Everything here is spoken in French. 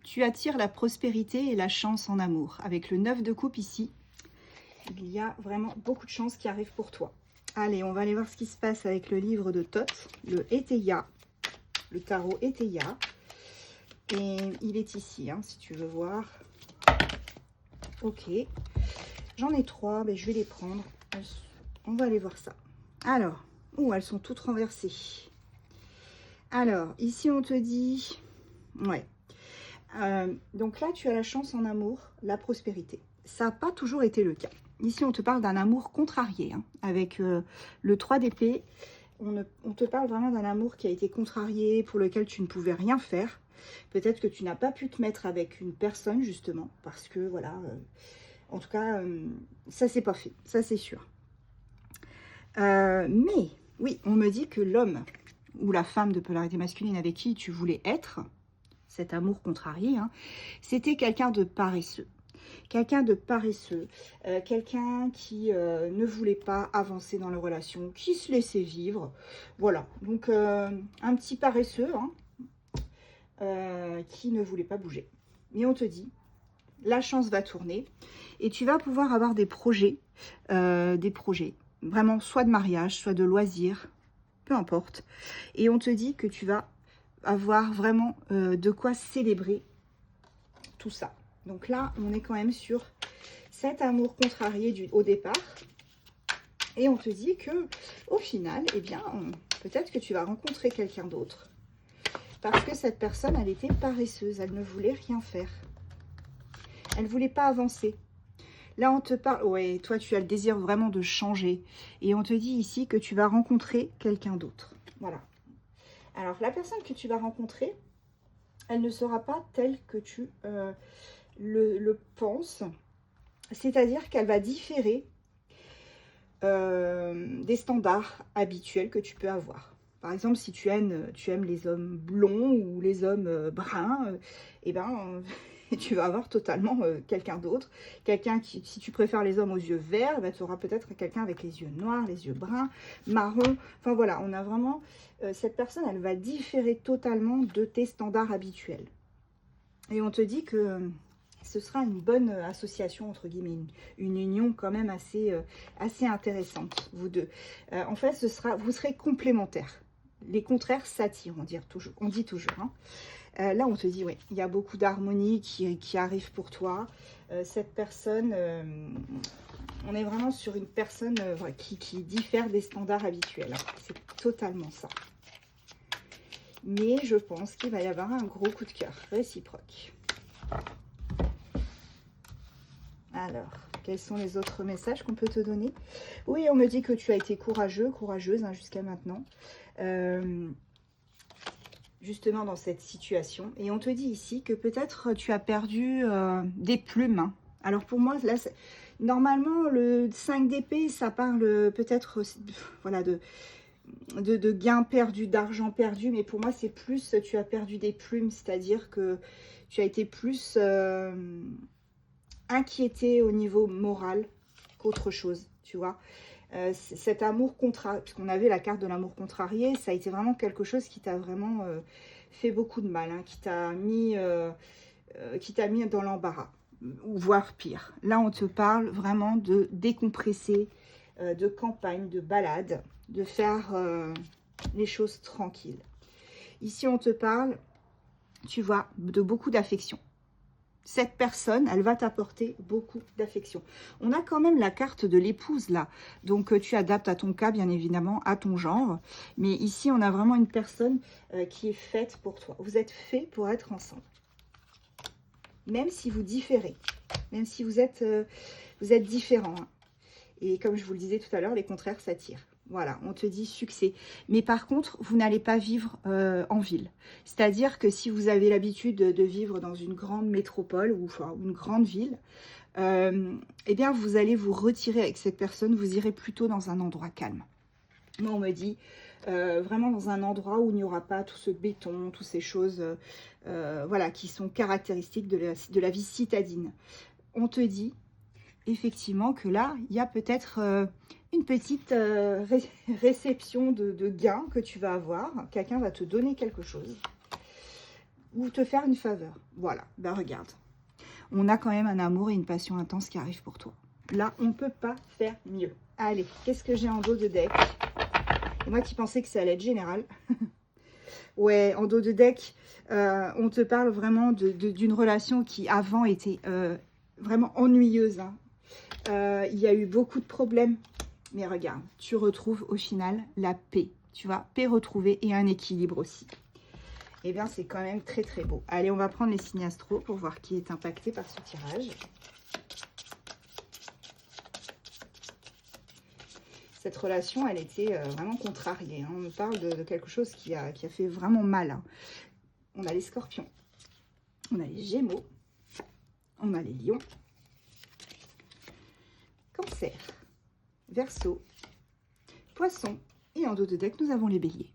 tu attires la prospérité et la chance en amour. Avec le 9 de coupe ici, il y a vraiment beaucoup de chance qui arrive pour toi. Allez, on va aller voir ce qui se passe avec le livre de Thoth, le Eteia, le tarot Eteia. Et il est ici, hein, si tu veux voir. Ok, j'en ai 3, mais je vais les prendre. On va aller voir ça. Alors, elles sont toutes renversées. Alors, ici on te dit, ouais. Donc là, tu as la chance en amour, la prospérité. Ça n'a pas toujours été le cas. Ici, on te parle d'un amour contrarié, hein, avec le 3 d'épée. On te parle vraiment d'un amour qui a été contrarié, pour lequel tu ne pouvais rien faire. Peut-être que tu n'as pas pu te mettre avec une personne, justement, parce que, voilà, en tout cas, ça, c'est pas fait, ça, c'est sûr. Mais, oui, on me dit que l'homme ou la femme de polarité masculine avec qui tu voulais être, cet amour contrarié, hein, c'était quelqu'un de paresseux. Quelqu'un de paresseux, quelqu'un qui ne voulait pas avancer dans la relation, qui se laissait vivre. Voilà, donc un petit paresseux, hein, qui ne voulait pas bouger. Mais on te dit, la chance va tourner et tu vas pouvoir avoir des projets, vraiment soit de mariage, soit de loisirs, peu importe. Et on te dit que tu vas avoir vraiment de quoi célébrer tout ça. Donc là, on est quand même sur cet amour contrarié au départ. Et on te dit que au final, eh bien, peut-être que tu vas rencontrer quelqu'un d'autre. Parce que cette personne, elle était paresseuse, elle ne voulait rien faire. Elle ne voulait pas avancer. Là, on te parle, ouais, toi, tu as le désir vraiment de changer. Et on te dit ici que tu vas rencontrer quelqu'un d'autre. Voilà. Alors, la personne que tu vas rencontrer, elle ne sera pas telle que tu le penses. C'est-à-dire qu'elle va différer des standards habituels que tu peux avoir. Par exemple, si tu aimes les hommes blonds ou les hommes bruns, eh ben, tu vas avoir totalement quelqu'un d'autre. Quelqu'un qui, si tu préfères les hommes aux yeux verts, ben, tu auras peut-être quelqu'un avec les yeux noirs, les yeux bruns, marrons. Enfin voilà, on a vraiment... cette personne, elle va différer totalement de tes standards habituels. Et on te dit que ce sera une bonne association, entre guillemets, une union quand même assez intéressante, vous deux. En fait, vous serez complémentaires. Les contraires s'attirent, on dit toujours. Hein. Là, on te dit, oui, il y a beaucoup d'harmonie qui arrive pour toi. Cette personne, on est vraiment sur une personne qui diffère des standards habituels. Hein. C'est totalement ça. Mais je pense qu'il va y avoir un gros coup de cœur réciproque. Alors, quels sont les autres messages qu'on peut te donner? Oui, on me dit que tu as été courageux, courageuse hein, jusqu'à maintenant. Justement dans cette situation. Et on te dit ici que peut-être tu as perdu des plumes. Hein. Alors pour moi, là, normalement, le 5 d'épée, ça parle peut-être voilà, de gains perdus, d'argent perdu. Mais pour moi, c'est plus, tu as perdu des plumes. C'est-à-dire que tu as été plus inquiété au niveau moral qu'autre chose, tu vois. Cet amour contrarié, puisqu'on avait la carte de l'amour contrarié, ça a été vraiment quelque chose qui t'a vraiment fait beaucoup de mal, hein, qui t'a mis dans l'embarras, ou voire pire. Là, on te parle vraiment de décompresser, de campagne, de balade, de faire les choses tranquilles. Ici, on te parle, tu vois, de beaucoup d'affection. Cette personne, elle va t'apporter beaucoup d'affection. On a quand même la carte de l'épouse là. Donc, tu adaptes à ton cas, bien évidemment, à ton genre. Mais ici, on a vraiment une personne qui est faite pour toi. Vous êtes fait pour être ensemble. Même si vous différez. Même si vous êtes différents. Hein. Et comme je vous le disais tout à l'heure, les contraires s'attirent. Voilà, on te dit succès. Mais par contre, vous n'allez pas vivre en ville. C'est-à-dire que si vous avez l'habitude de vivre dans une grande métropole ou enfin, une grande ville, eh bien, vous allez vous retirer avec cette personne. Vous irez plutôt dans un endroit calme. Moi, on me dit vraiment dans un endroit où il n'y aura pas tout ce béton, toutes ces choses voilà, qui sont caractéristiques de la vie citadine. On te dit effectivement que là, il y a peut-être une petite réception de gains que tu vas avoir. Quelqu'un va te donner quelque chose. ou te faire une faveur. Voilà, ben regarde. On a quand même un amour et une passion intense qui arrivent pour toi. Là, on ne peut pas faire mieux. Allez, qu'est-ce que j'ai en dos de deck? Et moi qui pensais que ça allait être général. Ouais, en dos de deck, on te parle vraiment d'une relation qui avant était vraiment ennuyeuse. Hein. Il y a eu beaucoup de problèmes. Mais regarde, tu retrouves au final la paix. Tu vois, paix retrouvée et un équilibre aussi. Eh bien, c'est quand même très très beau. Allez, on va prendre les signes astro pour voir qui est impacté par ce tirage. Cette relation, elle était vraiment contrariée. Hein. On nous parle de quelque chose qui a fait vraiment mal. Hein. On a les scorpions, on a les gémeaux, on a les lions, cancer, verseau, poisson et en dos de deck, nous avons les béliers.